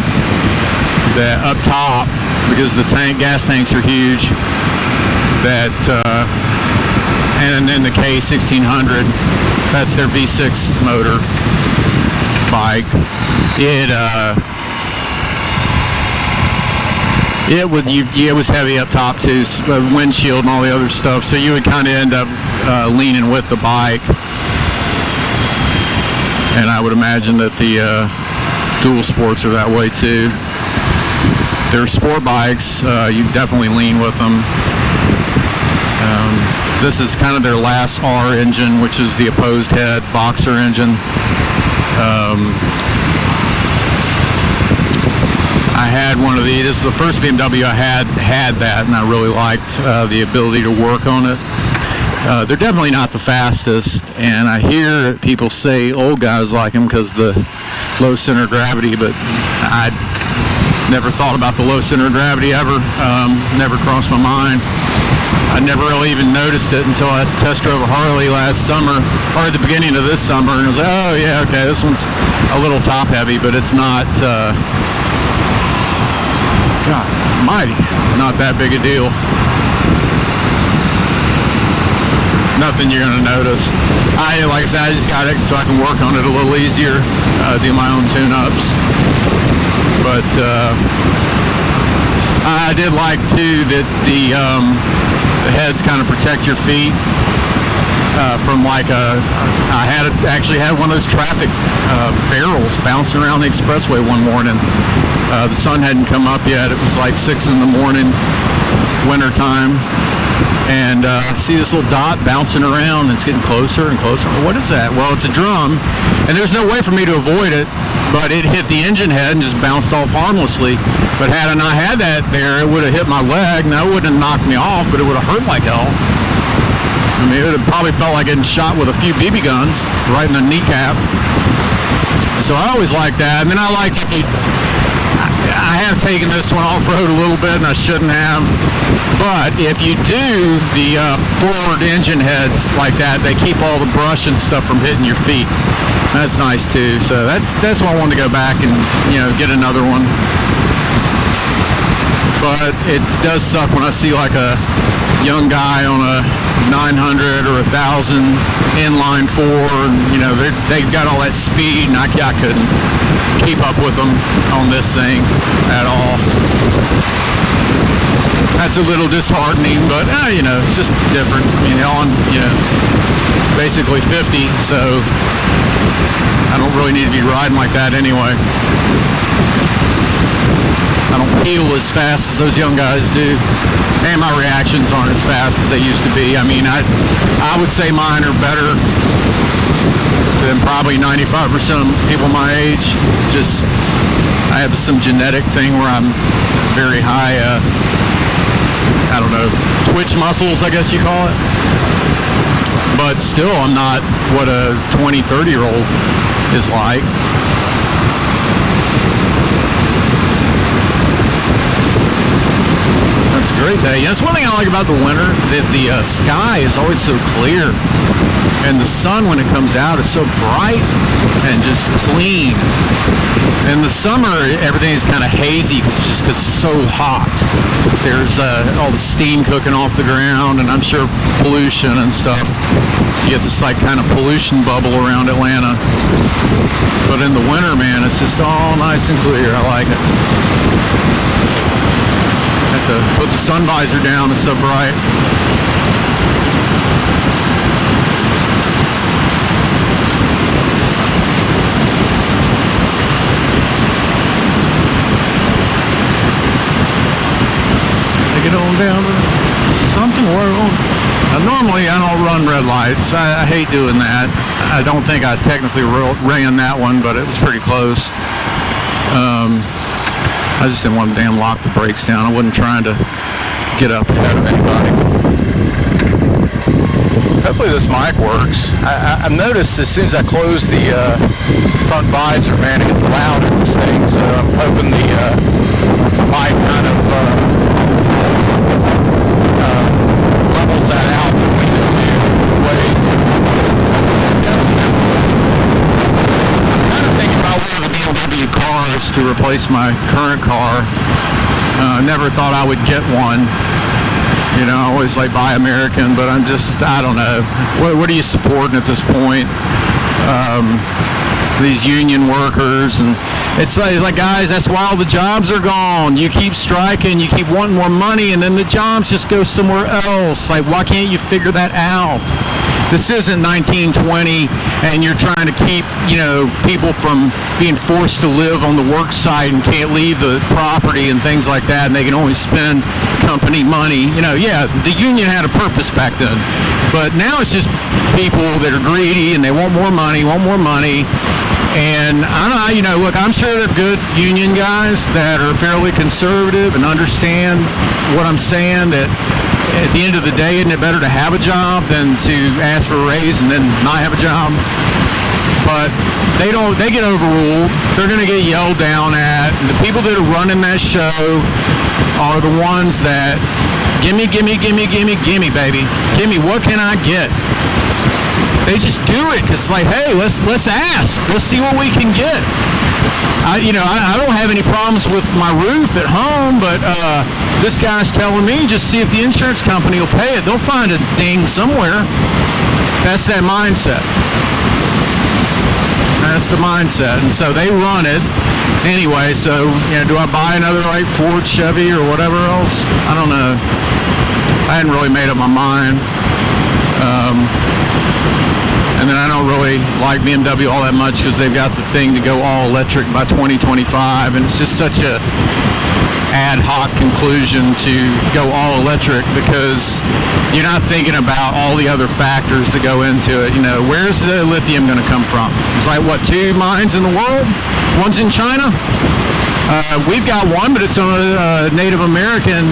that up top, because the gas tanks are huge, that and then the K1600, that's their V6 motor bike. It was heavy up top too, windshield and all the other stuff. So you would kind of end up leaning with the bike. And I would imagine that the dual sports are that way too. They're sport bikes. You definitely lean with them. This is kind of their last R engine, which is the opposed head boxer engine. I had one of these. This is the first BMW I had that, and I really liked the ability to work on it. They're definitely not the fastest, and I hear people say old guys like them because the low center of gravity, but I never thought about the low center of gravity ever. Never crossed my mind. I never really even noticed it until I test drove a Harley last summer, or at the beginning of this summer, and I was like, oh yeah, okay, this one's a little top heavy, but it's not, God almighty, not that big a deal. Nothing you're going to notice. Like I said, I just got it so I can work on it a little easier, do my own tune-ups. But I did like too that the heads kind of protect your feet from like actually had one of those traffic barrels bouncing around the expressway one morning. The sun hadn't come up yet. It was like 6 in the morning, winter time. And see this little dot bouncing around, and it's getting closer and closer. What is that? Well, it's a drum, and there's no way for me to avoid it, but it hit the engine head and just bounced off harmlessly. But had I not had that there, it would have hit my leg. Now, it wouldn't have knocked me off, but it would have hurt like hell. I mean, it would have probably felt like getting shot with a few BB guns right in the kneecap. So I always like that. And then I like to keep... I have taken this one off-road a little bit, and I shouldn't have. But if you do the forward engine heads like that, they keep all the brush and stuff from hitting your feet. That's nice too. So that's why I wanted to go back and get another one. But it does suck when I see like a young guy on a 900 or 1,000 inline 4, and they've got all that speed, and I couldn't keep up with them on this thing at all. That's a little disheartening, but it's just a difference. I mean, on basically 50, so I don't really need to be riding like that anyway. I don't heal as fast as those young guys do, and my reactions aren't as fast as they used to be. I mean, I would say mine are better than probably 95% of people my age. Just, I have some genetic thing where I'm very high, I don't know, twitch muscles, I guess you call it. But still, I'm not what a 20, 30-year-old is like. It's a great day. That's one thing I like about the winter, that the sky is always so clear, and the sun when it comes out is so bright and just clean. In the summer, everything is kind of hazy because it's so hot. There's all the steam cooking off the ground, and I'm sure pollution and stuff. You get this like kind of pollution bubble around Atlanta. But in the winter, man, it's just all nice and clear. I like it. Have to put the sun visor down, it's so bright. Take it on down to something world. Normally I don't run red lights. I hate doing that. I don't think I technically ran that one, but it was pretty close. I just didn't want to damn lock the brakes down. I wasn't trying to get up ahead of anybody. Hopefully this mic works. I've noticed as soon as I close the front visor, man, it gets loud in this thing. So I'm hoping the mic kind of levels that out between the two ways. BMW cars to replace my current car. Never thought I would get one. I always like buy American, but I don't know. What are you supporting at this point? These union workers, and It's like, guys, that's why all the jobs are gone. You keep striking, you keep wanting more money, and then the jobs just go somewhere else. Like, why can't you figure that out? This isn't 1920, and you're trying to keep, people from being forced to live on the work site and can't leave the property and things like that, and they can only spend company money. Yeah, the union had a purpose back then, but now it's just people that are greedy and they want more money. And I don't know, look, I'm sure they're good union guys that are fairly conservative and understand what I'm saying, that at the end of the day, isn't it better to have a job than to ask for a raise and then not have a job? But they get overruled. They're going to get yelled down at. And the people that are running that show are the ones that, gimme, baby. Gimme, what can I get? They just do it because it's like, hey, let's ask. Let's see what we can get. I don't have any problems with my roof at home, but this guy's telling me just see if the insurance company will pay it. They'll find a ding somewhere. That's that mindset. That's the mindset. And so they run it. Anyway, so, do I buy another Ford, Chevy, or whatever else? I don't know. I hadn't really made up my mind. And then I don't really like BMW all that much because they've got the thing to go all electric by 2025, and it's just such a ad hoc conclusion to go all electric because you're not thinking about all the other factors that go into it. Where's the lithium going to come from? It's like, what, 2 mines in the world? One's in China? We've got one, but it's on a Native American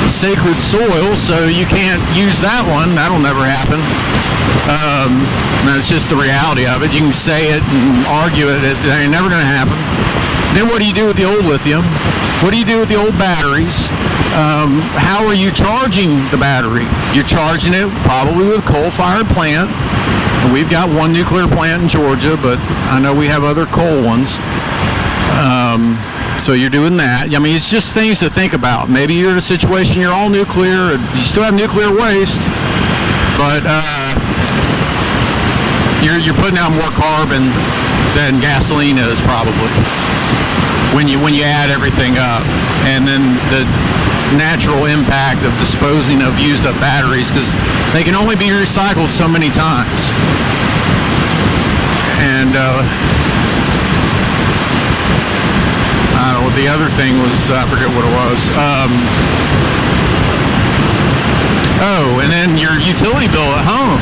sacred soil, so you can't use that one. That'll never happen. That's just the reality of it. You can say it and argue it. It ain't never going to happen. Then what do you do with the old lithium? What do you do with the old batteries? How are you charging the battery? You're charging it probably with a coal-fired plant. We've got one nuclear plant in Georgia, but I know we have other coal ones. So you're doing that. I mean, it's just things to think about. Maybe you're in a situation you're all nuclear, you still have nuclear waste, but you're putting out more carbon than gasoline is probably when you add everything up, and then the natural impact of disposing of used up batteries because they can only be recycled so many times. And I don't know, the other thing was, I forget what it was. And then your utility bill at home.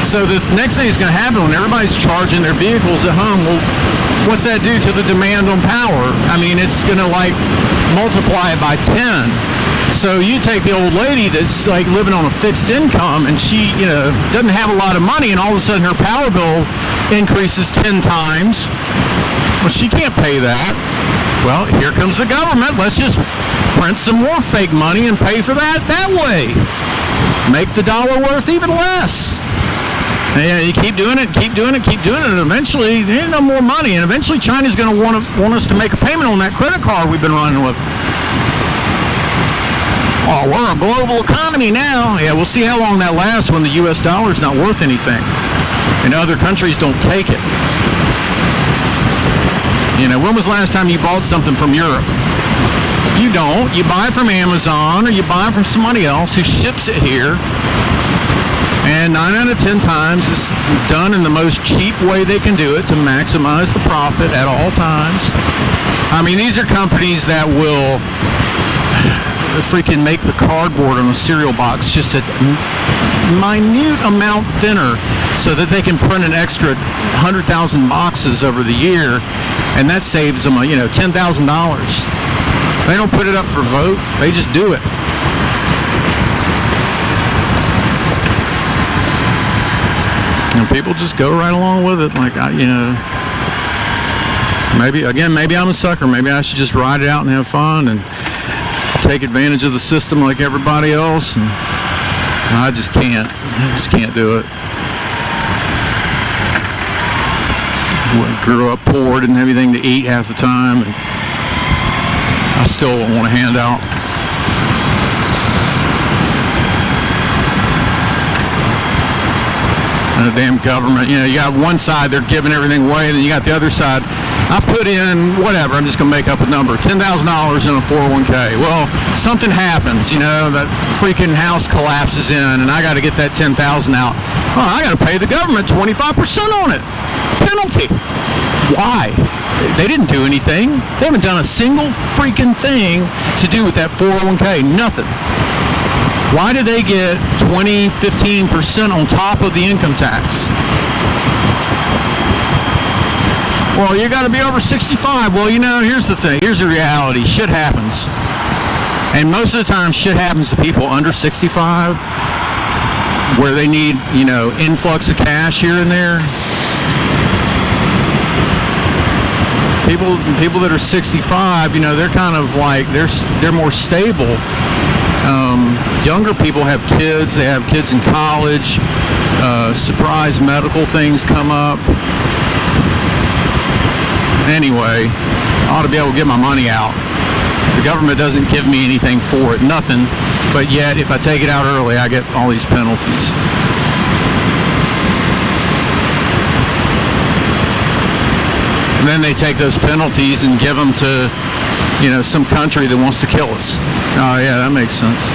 So the next thing is going to happen when everybody's charging their vehicles at home, well, what's that do to the demand on power? I mean, it's going to multiply it by 10. So you take the old lady that's living on a fixed income and she, doesn't have a lot of money, and all of a sudden her power bill increases 10 times. Well, she can't pay that. Well, here comes the government. Let's just print some more fake money and pay for that way. Make the dollar worth even less. And you keep doing it, and eventually there ain't no more money. And eventually China's going to want us to make a payment on that credit card we've been running with. Oh, we're a global economy now. Yeah, we'll see how long that lasts when the U.S. dollar's not worth anything, and other countries don't take it. When was the last time you bought something from Europe? You don't. You buy it from Amazon, or you buy it from somebody else who ships it here. And 9 out of 10 times it's done in the most cheap way they can do it to maximize the profit at all times. I mean, these are companies that will freaking make the cardboard on a cereal box just a minute amount thinner so that they can print an extra 100,000 boxes over the year, and that saves them, $10,000. They don't put it up for vote. They just do it. And people just go right along with it. Maybe I'm a sucker. Maybe I should just ride it out and have fun and take advantage of the system like everybody else. And I just can't. I just can't do it. Grew up poor, didn't have anything to eat half the time, and I still don't want a handout. and the damn government. You know, you got one side, they're giving everything away, and then you got the other side. I put in, whatever, I'm just going to make up a number, $10,000 in a 401k. Well, something happens, you know, that freaking house collapses in, and I got to get that $10,000 out. Oh, I got to pay the government 25% on it. Penalty. Why? They didn't do anything. They haven't done a single freaking thing to do with that 401k. Nothing. Why do they get 20, 15% on top of the income tax? Well, you got to be over 65. Well, you know, here's the thing. Here's the reality. Shit happens. And most of the time, shit happens to people under 65 where they need, you know, influx of cash here and there. People that are 65, you know, they're kind of like, they're more stable. Younger people have kids. They have kids in college. Surprise medical things come up. Anyway, I ought to be able to get my money out. The government doesn't give me anything for it, nothing. But yet, if I take it out early, I get all these penalties. And then they take those penalties and give them to, you know, some country that wants to kill us. Oh, yeah, that makes sense.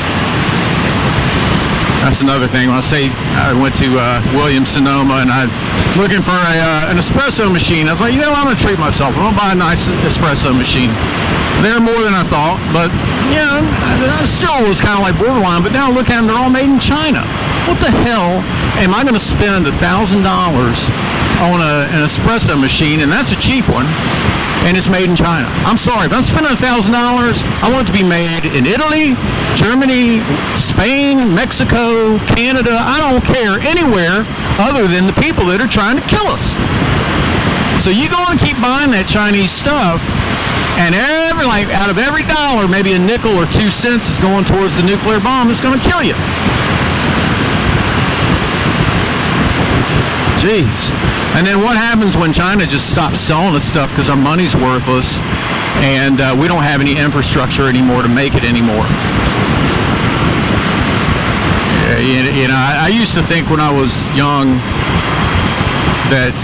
That's another thing. When I say I went to Williams-Sonoma and I'm looking for an espresso machine, I was like, you know, I'm going to treat myself. I'm going to buy a nice espresso machine. They're more than I thought, but, you know, I still was kind of like borderline. But now look at them, they're all made in China. What the hell am I going to spend $1,000 on an espresso machine, and that's a cheap one, and it's made in China? I'm sorry, if I'm spending $1,000, I want it to be made in Italy, Germany, Spain, Mexico, Canada. I don't care, anywhere other than the people that are trying to kill us. So you go and keep buying that Chinese stuff, and out of every dollar, maybe a nickel or 2 cents is going towards the nuclear bomb that's going to kill you. Jeez. And then what happens when China just stops selling us stuff because our money's worthless and we don't have any infrastructure anymore to make it anymore? You know, I used to think when I was young that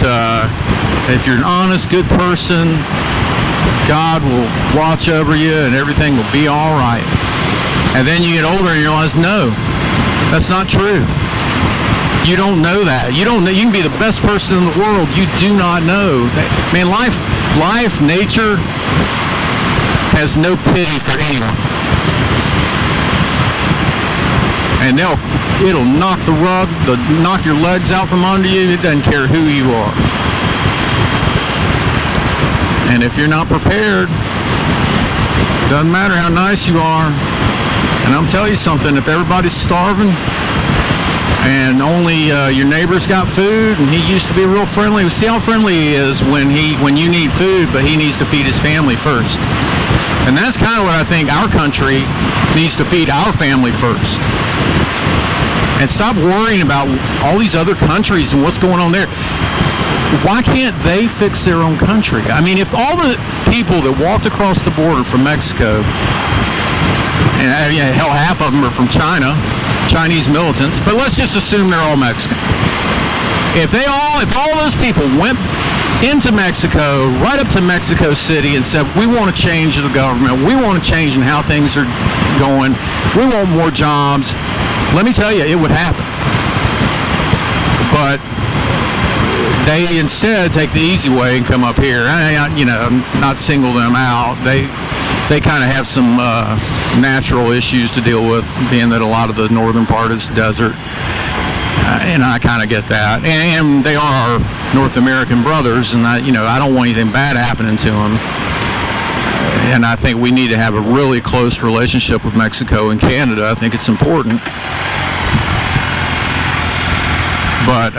if you're an honest, good person, God will watch over you and everything will be all right. And then you get older and you realize, no, that's not true. You don't know that. You can be the best person in the world. You do not know. Man, life, nature has no pity for anyone. And it'll knock the rug, knock your legs out from under you. It doesn't care who you are. And if you're not prepared, doesn't matter how nice you are. And I'm telling you something, if everybody's starving, and only your neighbor's got food, and he used to be real friendly. See how friendly he is when you need food, but he needs to feed his family first. And that's kind of what I think our country needs to feed our family first. And stop worrying about all these other countries and what's going on there. Why can't they fix their own country? I mean, if all the people that walked across the border from Mexico, and hell, half of them are from China, Chinese militants, but let's just assume they're all Mexican. If all those people went into Mexico, right up to Mexico City and said, we want to change the government, we want to change in how things are going, we want more jobs, let me tell you, it would happen. But they instead take the easy way and come up here. You know, not single them out. They kind of have some natural issues to deal with, being that a lot of the northern part is desert. And I kind of get that. And they are our North American brothers, and I don't want anything bad happening to them. And I think we need to have a really close relationship with Mexico and Canada. I think it's important. But,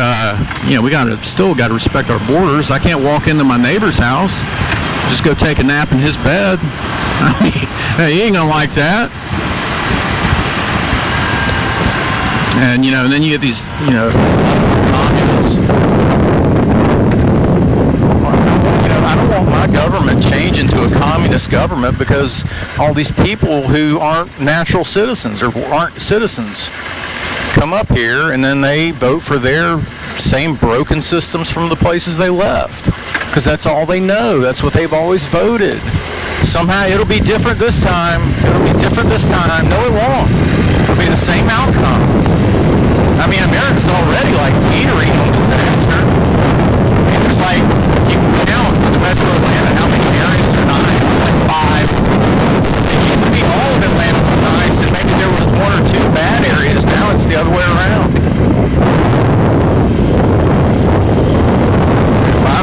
we still got to respect our borders. I can't walk into my neighbor's house, just go take a nap in his bed. I mean, he ain't going to like that. And, and then you get these, communists. I don't want my government change into a communist government because all these people who aren't natural citizens or aren't citizens come up here and then they vote for their same broken systems from the places they left, because that's all they know. That's what they've always voted. Somehow it'll be different this time. It'll be different this time. No, it won't. It'll be the same outcome. I mean, America's already like teetering on disaster. I mean, there's like, you can count the Metro Atlanta, how many areas are nice? Like 5. It used to be all of Atlanta was nice, and maybe there was 1 or 2 bad areas. Now it's the other way around. By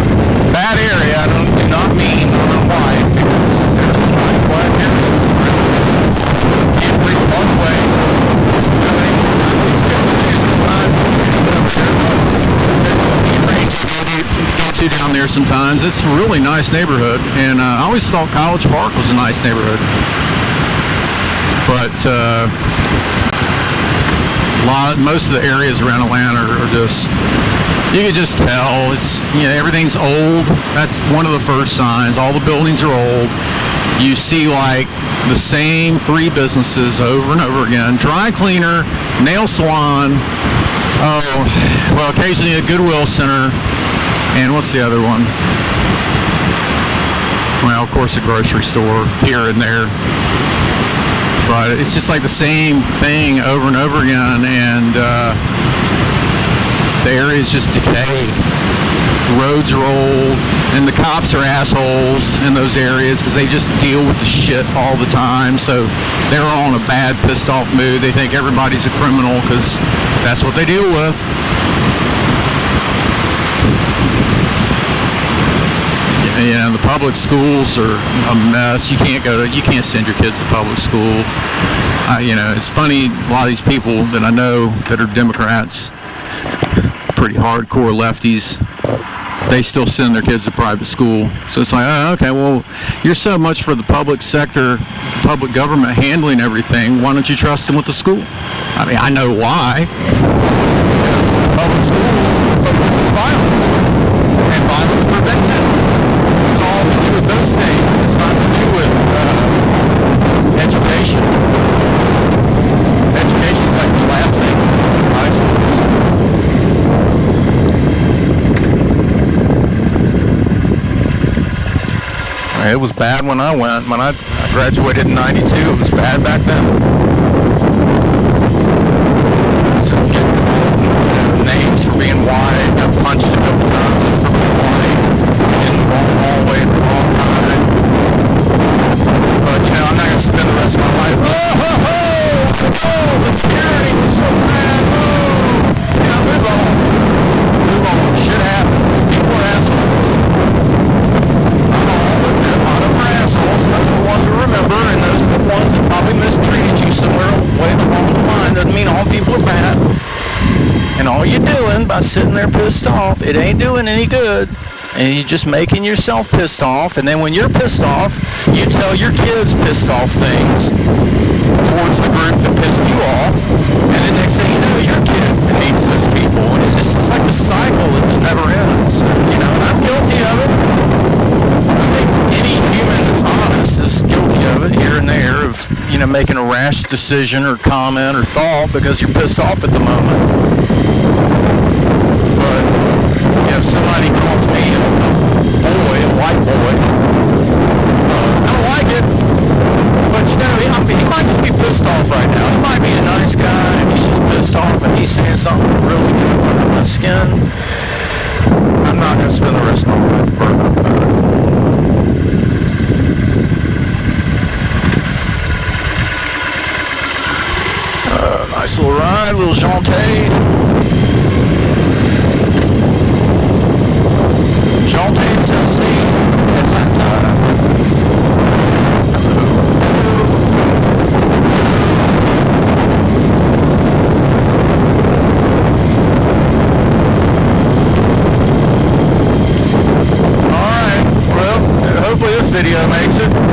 bad area, I do not mean urban white, because there's some nice black areas. Can't bring one way. Down there sometimes. It's a really nice neighborhood, and I always thought College Park was a nice neighborhood, but most of the areas around Atlanta are just, you can just tell it's, everything's old. That's one of the first signs. All the buildings are old. You see like the same 3 businesses over and over again: dry cleaner, nail salon, occasionally a Goodwill center. And what's the other one? Well, of course, a grocery store here and there. But it's just like the same thing over and over again, and the area is just decayed. The roads are old, and the cops are assholes in those areas because they just deal with the shit all the time. So they're all in a bad, pissed-off mood. They think everybody's a criminal because that's what they deal with. Yeah, the public schools are a mess. You can't send your kids to public school. It's funny, a lot of these people that I know that are Democrats, pretty hardcore lefties, they still send their kids to private school. So it's like, oh, okay, well, you're so much for the public sector, public government handling everything. Why don't you trust them with the school? I mean, I know why. Public schools focus on violence, and violence prevention. It's all to do with those things. It's not to do with education. Education's like the last thing in high schools. It was bad when I went. When I graduated in '92, it was bad back then. So getting names for being white, got punched a couple times just for being white, in the wrong hallway at the wrong time. But I'm not gonna spend the rest of my life. The tyranny was so bad. Move on. Shit happens. People are assholes. Assholes, and those are the ones who remember, and those are the ones that probably mistreated you somewhere way along the line. Doesn't mean all people are bad. And all you're doing by sitting there pissed off, it ain't doing any good. And you're just making yourself pissed off, and then when you're pissed off, you tell your kids pissed off things towards the group that pissed you off, and the next thing you know, your kid hates those people, and it's like a cycle that just never ends. And I'm guilty of it. I think any human that's honest is guilty of it here and there, of making a rash decision or comment or thought because you're pissed off at the moment. But if somebody calls me a white boy, I don't like it. But he might just be pissed off right now. He might be a nice guy, and he's just pissed off, and he's saying something really good under my skin. I'm not going to spend the rest of my life burning up about it. Nice little ride, little jauntée. Jauntée, Tennessee, Atlanta. Alright, well, hopefully this video makes it.